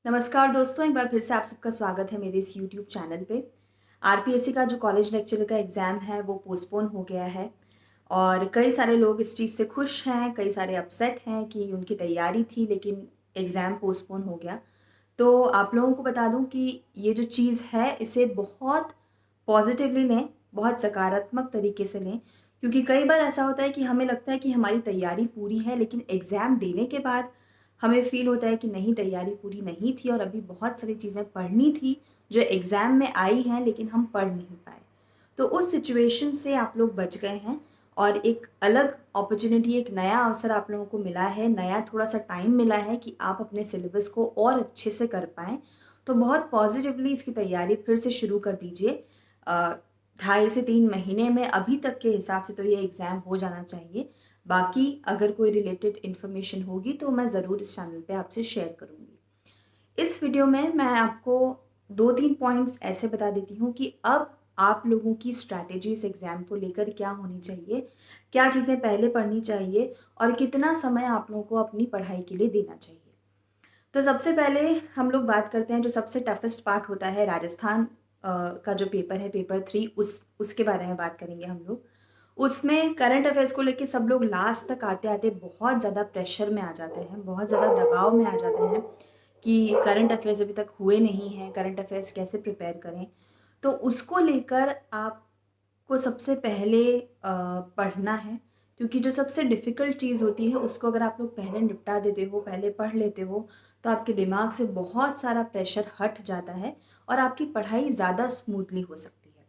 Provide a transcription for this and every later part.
नमस्कार दोस्तों, एक बार फिर से आप सबका स्वागत है मेरे इस यूट्यूब चैनल पे। आरपीएससी का जो कॉलेज लेक्चरर का एग्ज़ाम है वो पोस्टपोन हो गया है और कई सारे लोग इस चीज़ से खुश हैं, कई सारे अपसेट हैं कि उनकी तैयारी थी लेकिन एग्ज़ाम पोस्टपोन हो गया। तो आप लोगों को बता दूँ कि ये जो चीज़ है इसे बहुत पॉज़िटिवली लें, बहुत सकारात्मक तरीके से लें, क्योंकि कई बार ऐसा होता है कि हमें लगता है कि हमारी तैयारी पूरी है लेकिन एग्ज़ाम देने के बाद हमें फ़ील होता है कि नहीं, तैयारी पूरी नहीं थी और अभी बहुत सारी चीज़ें पढ़नी थी जो एग्ज़ाम में आई हैं लेकिन हम पढ़ नहीं पाए। तो उस सिचुएशन से आप लोग बच गए हैं और एक अलग अपॉर्च्युनिटी, एक नया अवसर आप लोगों को मिला है, नया थोड़ा-सा टाइम मिला है कि आप अपने सिलेबस को और अच्छे से कर पाएँ। तो बहुत पॉज़िटिवली इसकी तैयारी फिर से शुरू कर दीजिए। अ, ढाई से 3 महीने में अभी तक के हिसाब से तो ये एग्ज़ाम हो जाना चाहिए। बाकी अगर कोई रिलेटेड इन्फॉर्मेशन होगी तो मैं ज़रूर इस चैनल पे आपसे शेयर करूँगी। इस वीडियो में मैं आपको 2-3 पॉइंट्स ऐसे बता देती हूँ कि अब आप लोगों की स्ट्रैटेजी इस एग्ज़ाम को लेकर क्या होनी चाहिए, क्या चीज़ें पहले पढ़नी चाहिए और कितना समय आप लोगों को अपनी पढ़ाई के लिए देना चाहिए। तो सबसे पहले हम लोग बात करते हैं जो सबसे टफ़ेस्ट पार्ट होता है राजस्थान का जो पेपर है, पेपर 3 उसके बारे में बात करेंगे हम लोग। उसमें करंट अफ़ेयर्स को लेके सब लोग लास्ट तक आते-आते बहुत ज़्यादा प्रेशर में आ जाते हैं, बहुत ज़्यादा दबाव में आ जाते हैं कि करंट अफ़ेयर्स अभी तक हुए नहीं हैं, करंट अफ़ेयर्स कैसे प्रिपेयर करें? तो उसको लेकर आपको सबसे पहले पढ़ना है, क्योंकि जो सबसे डिफ़िकल्ट चीज़ होती है उसको अगर आप लोग पहले निपटा देते हो, पहले पढ़ लेते हो, तो आपके दिमाग से बहुत सारा प्रेशर हट जाता है और आपकी पढ़ाई ज़्यादा स्मूथली हो सकती है।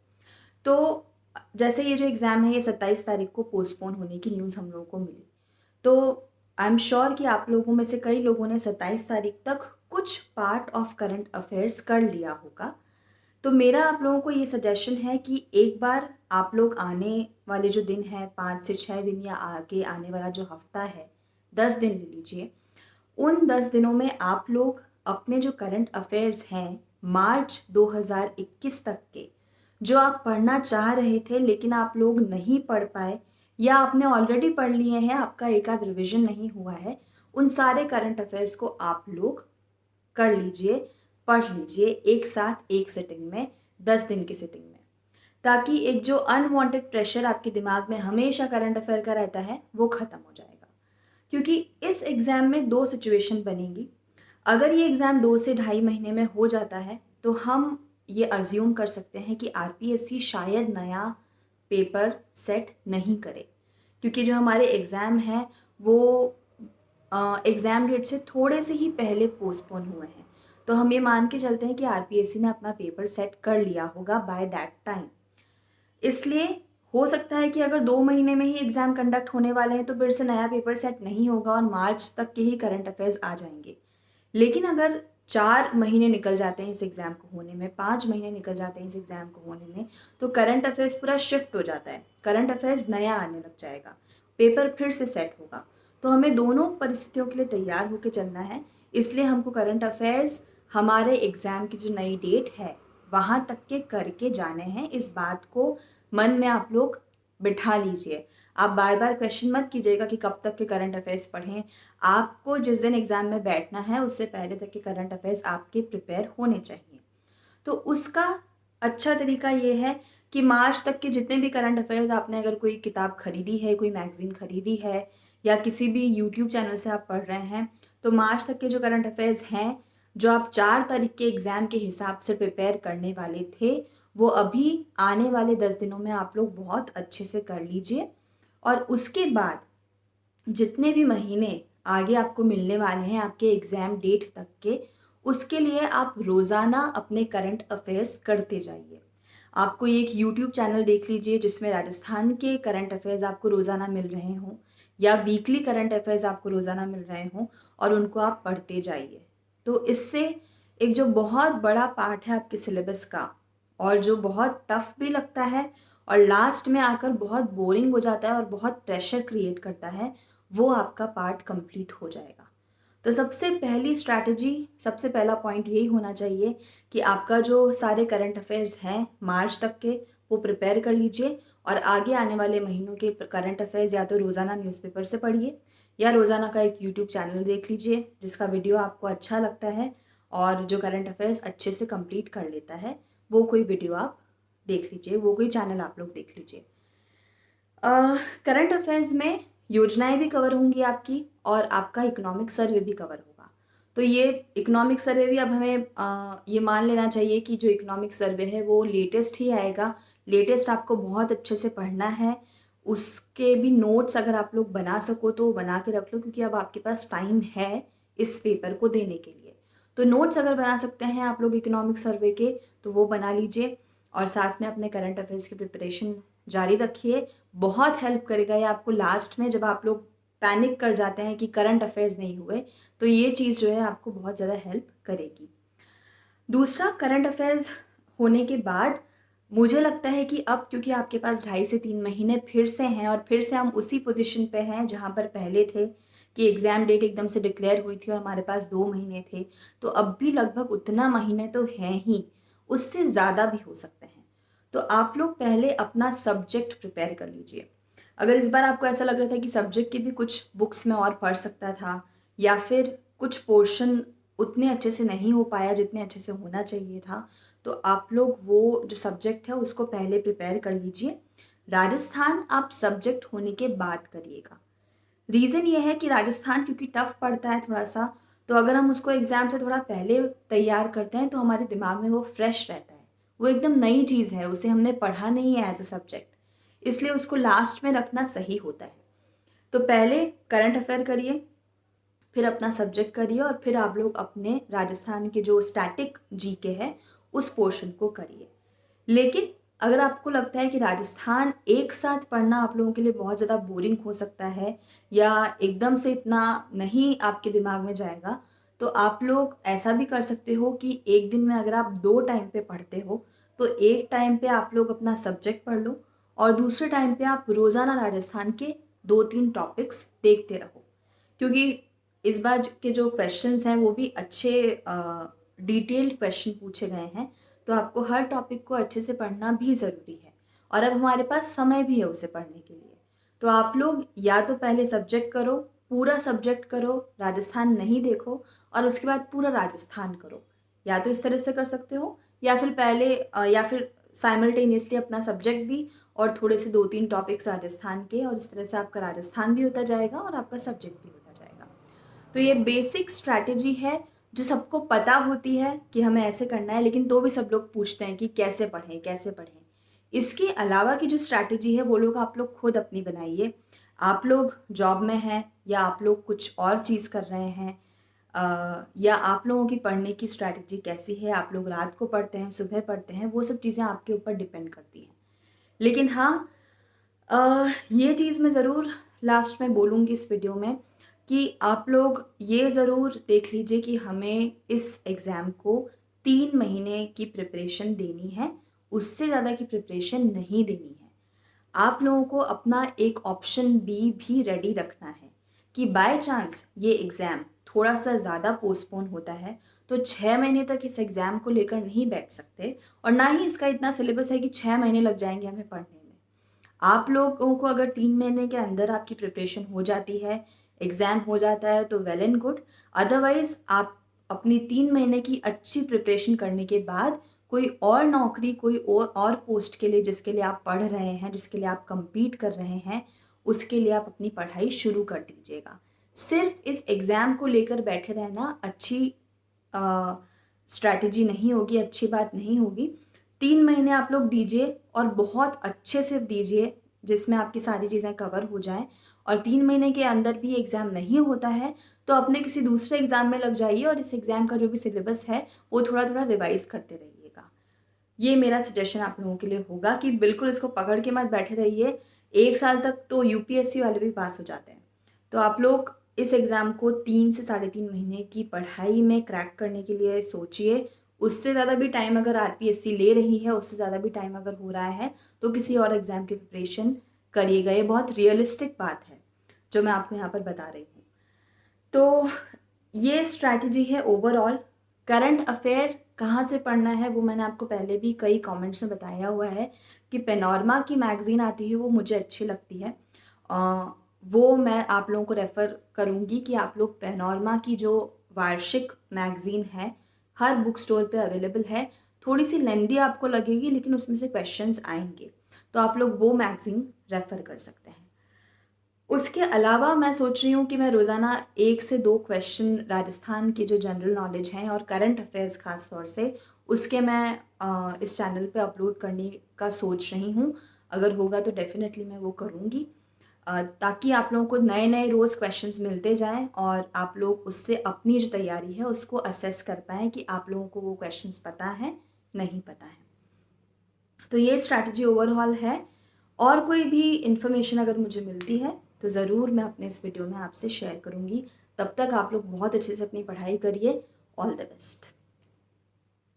तो जैसे ये जो एग्ज़ाम है ये 27 तारीख को पोस्टपोन होने की न्यूज़ हम लोगों को मिली। तो आई एम श्योर कि आप लोगों में से कई लोगों ने 27 तारीख तक कुछ पार्ट ऑफ करंट अफ़ेयर्स कर लिया होगा। तो मेरा आप लोगों को ये सजेशन है कि एक बार आप लोग आने वाले जो दिन हैं 5 से 6 दिन या आगे आने वाला जो हफ़्ता है, 10 दिन ले लीजिए। उन 10 दिनों में आप लोग अपने जो करंट अफ़ेयर्स हैं, मार्च 2021 तक के, जो आप पढ़ना चाह रहे थे लेकिन आप लोग नहीं पढ़ पाए या आपने ऑलरेडी पढ़ लिए हैं, आपका एक आध रिविज़न नहीं हुआ है, उन सारे करंट अफ़ेयर्स को आप लोग कर लीजिए, पढ़ लीजिए एक साथ एक सिटिंग में, 10 दिन की सिटिंग में। ताकि एक जो अनवांटेड प्रेशर आपके दिमाग में हमेशा करंट अफ़ेयर का रहता है, वो ख़त्म हो जाएगा। क्योंकि इस एग्ज़ाम में 2 सिचुएशन बनेंगी। अगर ये एग्ज़ाम 2 से ढाई महीने में हो जाता है, तो हम ये अज़्यूम कर सकते हैं कि आरपीएससी शायद नया पेपर सेट नहीं करे। क्योंकि जो हमारे एग्ज़ाम हैं, वो एग्ज़ाम डेट से थोड़े से ही पहले पोस्टपोन हुए हैं। तो हम ये मान के चलते हैं कि आरपीएससी ने अपना पेपर सेट कर लिया होगा बाय दैट टाइम। इसलिए हो सकता है कि अगर 2 महीने में ही एग्ज़ाम कंडक्ट होने वाले हैं, तो फिर से नया पेपर सेट नहीं होगा और मार्च तक के ही करंट अफ़ेयर्स आ जाएँगे। लेकिन अगर 4 महीने निकल जाते हैं इस एग्ज़ाम को होने में, 5 महीने निकल जाते हैं इस एग्ज़ाम को होने में, तो करंट अफ़ेयर्स पूरा शिफ्ट हो जाता है। करंट अफ़ेयर्स नया आने लग जाएगा, पेपर फिर से सेट होगा। तो हमें दोनों परिस्थितियों के लिए तैयार होके चलना है, इसलिए हमको करंट अफ़ेयर्स हमारे एग्ज़ाम की जो नई डेट है, वहाँ तक के करके जाने हैं। इस बात को मन में आप लोग बिठा लीजिए। आप बार-बार क्वेश्चन मत कीजिएगा कि कब तक के करंट अफ़ेयर्स पढ़ें। आपको जिस दिन एग्ज़ाम में बैठना है, उससे पहले तक के करंट अफ़ेयर्स आपके प्रिपेयर होने चाहिए। तो उसका अच्छा तरीका ये है कि मार्च तक के जितने भी करंट अफ़ेयर्स आपने अगर कोई किताब खरीदी है, कोई मैगज़ीन खरीदी है या किसी भी यूट्यूब चैनल से आप पढ़ रहे हैं, तो मार्च तक के जो करंट अफ़ेयर्स हैं, जो आप 4 तारीख के एग्ज़ाम के हिसाब से प्रिपेयर करने वाले थे, वो अभी आने वाले 10 दिनों में आप लोग बहुत अच्छे से कर लीजिए और उसके बाद जितने भी महीने आगे आपको मिलने वाले हैं आपके एग्ज़ाम डेट तक के, उसके लिए आप रोज़ाना अपने करंट अफ़ेयर्स करते जाइए। आप कोई एक यूट्यूब चैनल देख लीजिए जिसमें राजस्थान के करंट अफ़ेयर्स आपको रोज़ाना मिल रहे हों या वीकली करंट अफ़ेयर्स आपको रोज़ाना मिल रहे हों और उनको आप पढ़ते जाइए। तो इससे एक जो बहुत बड़ा पार्ट है आपके सिलेबस का और जो बहुत टफ़ भी लगता है और लास्ट में आकर बहुत बोरिंग हो जाता है और बहुत प्रेशर क्रिएट करता है, वो आपका पार्ट कंप्लीट हो जाएगा। तो सबसे पहली स्ट्रैटेजी, सबसे पहला पॉइंट यही होना चाहिए कि आपका जो सारे करंट अफ़ेयर्स हैं मार्च तक के, वो प्रिपेयर कर लीजिए और आगे आने वाले महीनों के करंट अफ़ेयर्स या तो रोज़ाना न्यूज़पेपर से पढ़िए या रोज़ाना का एक यूट्यूब चैनल देख लीजिए जिसका वीडियो आपको अच्छा लगता है और जो करंट अफेयर्स अच्छे से कंप्लीट कर लेता है वो कोई वीडियो आप देख लीजिए, वो कोई चैनल आप लोग देख लीजिए। करंट अफेयर्स में योजनाएं भी कवर होंगी आपकी और आपका इकोनॉमिक सर्वे भी कवर होगा। तो ये इकोनॉमिक सर्वे भी अब हमें ये मान लेना चाहिए कि जो इकोनॉमिक सर्वे है वो लेटेस्ट ही आएगा। लेटेस्ट आपको बहुत अच्छे से पढ़ना है। उसके भी नोट्स अगर आप लोग बना सको तो बना के रख लो, क्योंकि अब आपके पास टाइम है इस पेपर को देने के लिए। तो नोट्स अगर बना सकते हैं आप लोग इकोनॉमिक सर्वे के तो वो बना लीजिए और साथ में अपने करंट अफेयर्स की प्रिपरेशन जारी रखिए। बहुत हेल्प करेगा ये आपको लास्ट में, जब आप लोग पैनिक कर जाते हैं कि करंट अफेयर्स नहीं हुए, तो ये चीज़ जो है आपको बहुत ज़्यादा हेल्प करेगी। दूसरा, करंट अफेयर्स होने के बाद मुझे लगता है कि अब क्योंकि आपके पास 2.5 से 3 महीने फिर से हैं और फिर से हम उसी पोजीशन पे हैं जहाँ पर पहले थे कि एग्ज़ाम डेट एकदम से डिक्लेयर हुई थी और हमारे पास 2 महीने थे, तो अब भी लगभग उतना महीने तो हैं ही, उससे ज़्यादा भी हो सकते हैं। तो आप लोग पहले अपना सब्जेक्ट प्रिपेयर कर लीजिए। अगर इस बार आपको ऐसा लग रहा था कि सब्जेक्ट के भी कुछ बुक्स में और पढ़ सकता था या फिर कुछ पोर्शन उतने अच्छे से नहीं हो पाया जितने अच्छे से होना चाहिए था, तो आप लोग वो जो सब्जेक्ट है उसको पहले प्रिपेयर कर लीजिए। राजस्थान आप सब्जेक्ट होने के बाद करिएगा। रीज़न ये है कि राजस्थान क्योंकि टफ पड़ता है थोड़ा सा, तो अगर हम उसको एग्ज़ाम से थोड़ा पहले तैयार करते हैं तो हमारे दिमाग में वो फ्रेश रहता है। वो एकदम नई चीज़ है, उसे हमने पढ़ा नहीं है एज अ सब्जेक्ट, इसलिए उसको लास्ट में रखना सही होता है। तो पहले करंट अफेयर करिए, फिर अपना सब्जेक्ट करिए और फिर आप लोग अपने राजस्थान के जो स्टैटिक जीके है उस पोर्शन को करिए। लेकिन अगर आपको लगता है कि राजस्थान एक साथ पढ़ना आप लोगों के लिए बहुत ज़्यादा बोरिंग हो सकता है या एकदम से इतना नहीं आपके दिमाग में जाएगा, तो आप लोग ऐसा भी कर सकते हो कि एक दिन में अगर आप 2 टाइम पे पढ़ते हो, तो एक टाइम पे आप लोग अपना सब्जेक्ट पढ़ लो और दूसरे टाइम पे आप रोज़ाना राजस्थान के 2-3 टॉपिक्स देखते रहो। क्योंकि इस बार के जो क्वेश्चंस हैं वो भी अच्छे डिटेल्ड क्वेश्चन पूछे गए हैं, तो आपको हर टॉपिक को अच्छे से पढ़ना भी ज़रूरी है और अब हमारे पास समय भी है उसे पढ़ने के लिए। तो आप लोग या तो पहले सब्जेक्ट करो, पूरा सब्जेक्ट करो, राजस्थान नहीं देखो और उसके बाद पूरा राजस्थान करो। या तो इस तरह से कर सकते हो या फिर पहले या फिर साइमल्टेनियसली अपना सब्जेक्ट भी और थोड़े से 2-3 टॉपिक्स राजस्थान के, और इस तरह से आपका राजस्थान भी होता जाएगा और आपका सब्जेक्ट भी होता जाएगा। तो ये बेसिक स्ट्रैटेजी है जो सबको पता होती है कि हमें ऐसे करना है, लेकिन तो भी सब लोग पूछते हैं कि कैसे पढ़ें कैसे पढ़ें। इसके अलावा की जो स्ट्रैटेजी है वो लोग आप लोग खुद अपनी बनाइए। आप लोग जॉब में हैं या आप लोग कुछ और चीज़ कर रहे हैं, या आप लोगों की पढ़ने की स्ट्रैटेजी कैसी है, आप लोग रात को पढ़ते हैं सुबह पढ़ते हैं, वो सब चीज़ें आपके ऊपर डिपेंड करती हैं। लेकिन हाँ, ये चीज़ मैं ज़रूर लास्ट में बोलूँगी इस वीडियो में कि आप लोग ये ज़रूर देख लीजिए कि हमें इस एग्ज़ाम को 3 महीने की प्रिपरेशन देनी है, उससे ज़्यादा की प्रिपरेशन नहीं देनी है। आप लोगों को अपना एक ऑप्शन बी भी रेडी रखना है कि बाय चांस ये एग्ज़ाम थोड़ा-सा ज़्यादा पोस्टपोन होता है, तो 6 महीने तक इस एग्ज़ाम को लेकर नहीं बैठ सकते और ना ही इसका इतना सिलेबस है कि 6 महीने लग जाएँगे हमें पढ़ने में। आप लोगों को अगर 3 महीने के अंदर आपकी प्रिपरेशन हो जाती है, एग्ज़ाम हो जाता है तो वेल एंड गुड। अदरवाइज़ आप अपनी 3 महीने की अच्छी प्रिपरेशन करने के बाद कोई और नौकरी, कोई और पोस्ट के लिए जिसके लिए आप पढ़ रहे हैं, जिसके लिए आप कम्पीट कर रहे हैं, उसके लिए आप अपनी पढ़ाई शुरू कर दीजिएगा। सिर्फ़ इस एग्ज़ाम को लेकर बैठे रहना अच्छी अ, स्ट्रैटेजी नहीं होगी, अच्छी बात नहीं होगी। 3 महीने आप लोग दीजिए और बहुत अच्छे से दीजिए, जिसमें आपकी सारी चीज़ें कवर हो जाएँ और 3 महीने के अंदर भी एग्ज़ाम नहीं होता है, तो अपने किसी दूसरे एग्ज़ाम में लग जाइए और इस एग्ज़ाम का जो भी सिलेबस है, वो थोड़ा-थोड़ा रिवाइज़ करते रहिएगा। ये मेरा सजेशन आप लोगों के लिए होगा कि बिल्कुल इसको पकड़ के मत बैठे रहिए। 1 साल तक तो यूपीएससी वाले भी पास हो जाते हैं। तो आप लोग इस एग्ज़ाम को 3 से साढ़े 3 महीने की पढ़ाई में क्रैक करने के लिए सोचिए। उससे ज़्यादा भी टाइम अगर आरपीएससी ले रही है, उससे ज़्यादा भी टाइम अगर हो रहा है, तो किसी और एग्ज़ाम की प्रिपरेशन करिएगा। ये बहुत रियलिस्टिक बात है, जो मैं आपको यहाँ पर बता रही हूँ। तो ये स्ट्रैटेजी है ओवरऑल। करंट अफेयर कहाँ से पढ़ना है वो मैंने आपको पहले भी कई कमेंट्स में बताया हुआ है कि पैनोरमा की मैगज़ीन आती है वो मुझे अच्छी लगती है। वो मैं आप लोगों को रेफ़र करूँगी कि आप लोग पैनोरमा की जो वार्षिक मैगज़ीन है, हर बुक स्टोर पे अवेलेबल है। थोड़ी सी लेंदी आपको लगेगी लेकिन उसमें से क्वेश्चंस आएंगे, तो आप लोग वो मैगज़ीन रेफ़र कर सकते हैं। उसके अलावा मैं सोच रही हूँ कि मैं रोज़ाना 1 से 2 क्वेश्चन राजस्थान की जो जनरल नॉलेज हैं और करंट अफ़ेयर्स ख़ास तौर से, उसके मैं इस चैनल पे अपलोड करने का सोच रही हूँ। अगर होगा तो डेफ़िनेटली मैं वो करूँगी, ताकि आप लोगों को नए-नए रोज़ क्वेश्चंस मिलते जाएँ और आप लोग उससे अपनी जो तैयारी है उसको असेस कर पाएँ कि आप लोगों को वो क्वेश्चंस पता है, नहीं पता है। तो ये स्ट्रैटेजी ओवरऑल है, और कोई भी इन्फॉर्मेशन अगर मुझे मिलती है तो ज़रूर मैं अपने इस वीडियो में आपसे शेयर करूँगी। तब तक आप लोग बहुत अच्छे से अपनी पढ़ाई करिए। All the best.